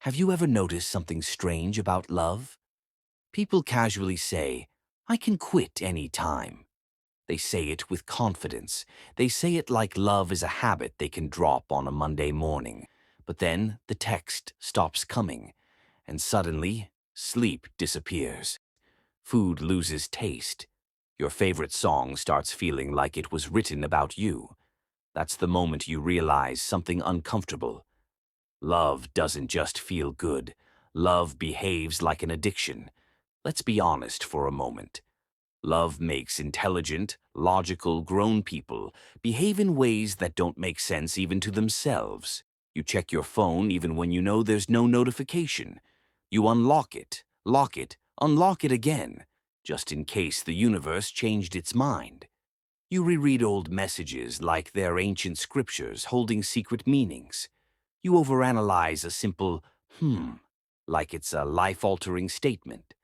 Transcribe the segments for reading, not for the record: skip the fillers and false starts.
Have you ever noticed something strange about love? People casually say, I can quit any time. They say it with confidence. They say it like love is a habit they can drop on a Monday morning. But then the text stops coming, and suddenly sleep disappears. Food loses taste. Your favorite song starts feeling like it was written about you. That's the moment you realize something uncomfortable. Love doesn't just feel good. Love behaves like an addiction. Let's be honest for a moment. Love makes intelligent, logical, grown people behave in ways that don't make sense even to themselves. You check your phone even when you know there's no notification. You unlock it, lock it, unlock it again, just in case the universe changed its mind. You reread old messages like they're ancient scriptures holding secret meanings. You overanalyze a simple, like it's a life-altering statement.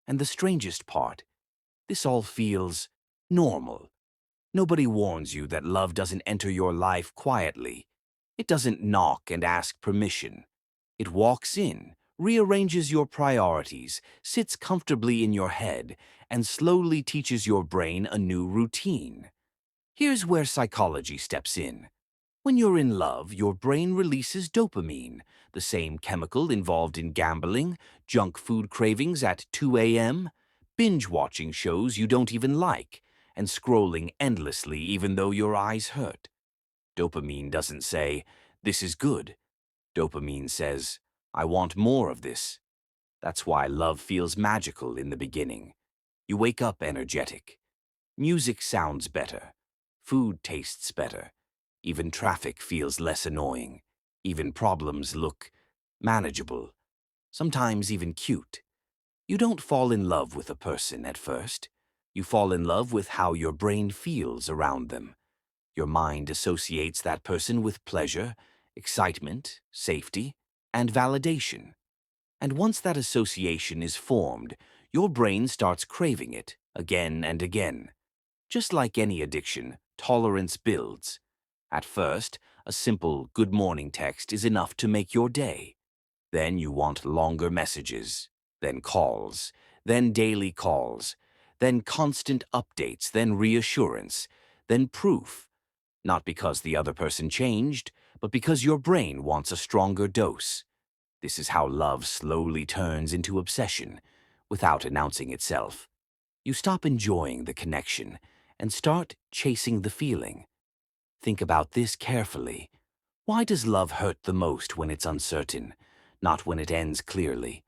And the strangest part, this all feels normal. Nobody warns you that love doesn't enter your life quietly. It doesn't knock and ask permission. It walks in, rearranges your priorities, sits comfortably in your head, and slowly teaches your brain a new routine. Here's where psychology steps in. When you're in love, your brain releases dopamine, the same chemical involved in gambling, junk food cravings at 2 a.m., binge-watching shows you don't even like, and scrolling endlessly even though your eyes hurt. Dopamine doesn't say, this is good. Dopamine says, I want more of this. That's why love feels magical in the beginning. You wake up energetic. Music sounds better. Food tastes better. Even traffic feels less annoying. Even problems look manageable. Sometimes even cute. You don't fall in love with a person at first. You fall in love with how your brain feels around them. Your mind associates that person with pleasure, excitement, safety, and validation. And once that association is formed, your brain starts craving it again and again. Just like any addiction, tolerance builds. At first, a simple good morning text is enough to make your day. Then you want longer messages, then calls, then daily calls, then constant updates, then reassurance, then proof. Not because the other person changed, but because your brain wants a stronger dose. This is how love slowly turns into obsession, without announcing itself. You stop enjoying the connection and start chasing the feeling. Think about this carefully. Why does love hurt the most when it's uncertain? Not when it ends clearly.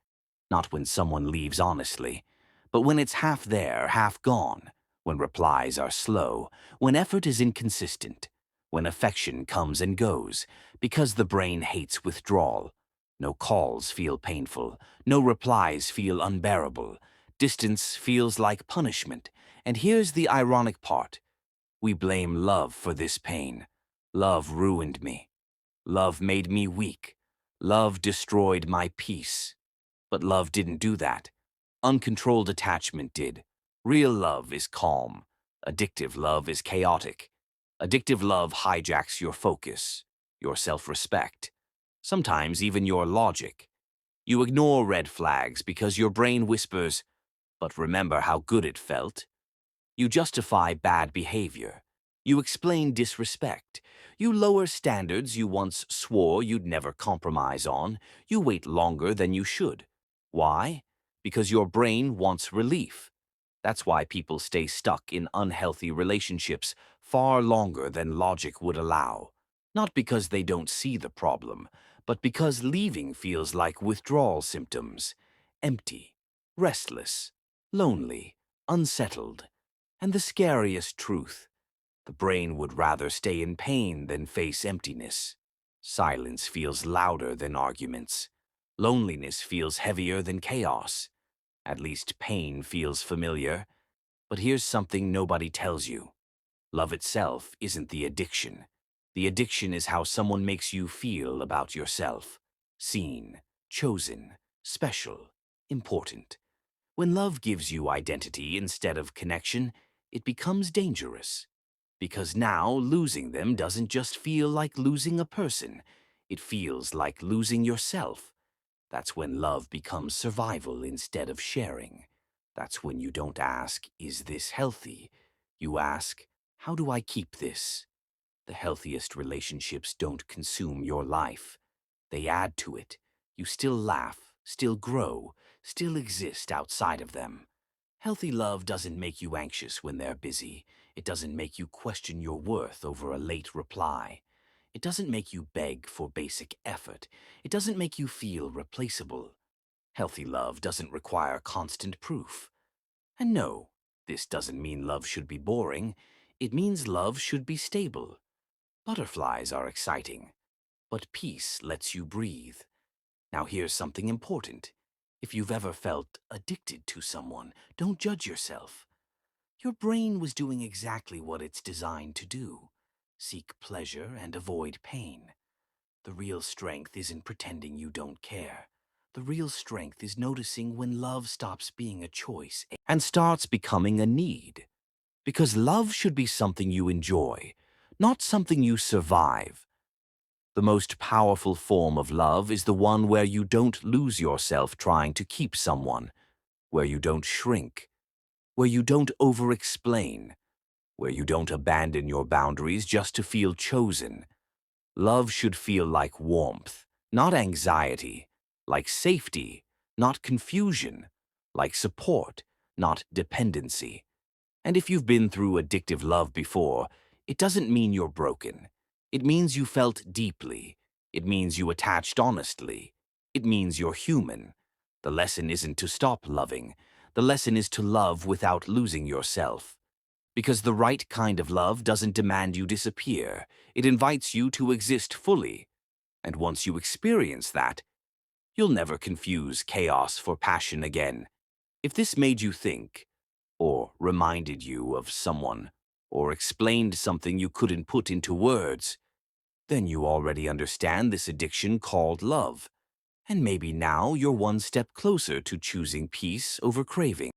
Not when someone leaves honestly. But when it's half there, half gone. When replies are slow. When effort is inconsistent. When affection comes and goes. Because the brain hates withdrawal. No calls feel painful. No replies feel unbearable. Distance feels like punishment. And here's the ironic part. We blame love for this pain. Love ruined me. Love made me weak. Love destroyed my peace. But love didn't do that. Uncontrolled attachment did. Real love is calm. Addictive love is chaotic. Addictive love hijacks your focus, your self-respect, sometimes even your logic. You ignore red flags because your brain whispers, but remember how good it felt. You justify bad behavior. You explain disrespect. You lower standards you once swore you'd never compromise on. You wait longer than you should. Why? Because your brain wants relief. That's why people stay stuck in unhealthy relationships far longer than logic would allow. Not because they don't see the problem, but because leaving feels like withdrawal symptoms. Empty, restless, lonely, unsettled. And the scariest truth, the brain would rather stay in pain than face emptiness. Silence feels louder than arguments. Loneliness feels heavier than chaos. At least pain feels familiar. But here's something nobody tells you. Love itself isn't the addiction. The addiction is how someone makes you feel about yourself. Seen, chosen, special, important. When love gives you identity instead of connection, it becomes dangerous. Because now losing them doesn't just feel like losing a person. It feels like losing yourself. That's when love becomes survival instead of sharing. That's when you don't ask, is this healthy? You ask, how do I keep this? The healthiest relationships don't consume your life. They add to it. You still laugh, still grow, still exist outside of them. Healthy love doesn't make you anxious when they're busy. It doesn't make you question your worth over a late reply. It doesn't make you beg for basic effort. It doesn't make you feel replaceable. Healthy love doesn't require constant proof. And no, this doesn't mean love should be boring. It means love should be stable. Butterflies are exciting, but peace lets you breathe. Now here's something important. If you've ever felt addicted to someone, don't judge yourself. Your brain was doing exactly what it's designed to do. Seek pleasure and avoid pain. The real strength isn't pretending you don't care. The real strength is noticing when love stops being a choice and starts becoming a need. Because love should be something you enjoy, not something you survive. The most powerful form of love is the one where you don't lose yourself trying to keep someone, where you don't shrink, where you don't over-explain, where you don't abandon your boundaries just to feel chosen. Love should feel like warmth, not anxiety, like safety, not confusion, like support, not dependency. And if you've been through addictive love before, it doesn't mean you're broken. It means you felt deeply. It means you attached honestly. It means you're human. The lesson isn't to stop loving. The lesson is to love without losing yourself. Because the right kind of love doesn't demand you disappear. It invites you to exist fully. And once you experience that, you'll never confuse chaos for passion again. If this made you think, or reminded you of someone, or explained something you couldn't put into words, then you already understand this addiction called love. And maybe now you're one step closer to choosing peace over craving.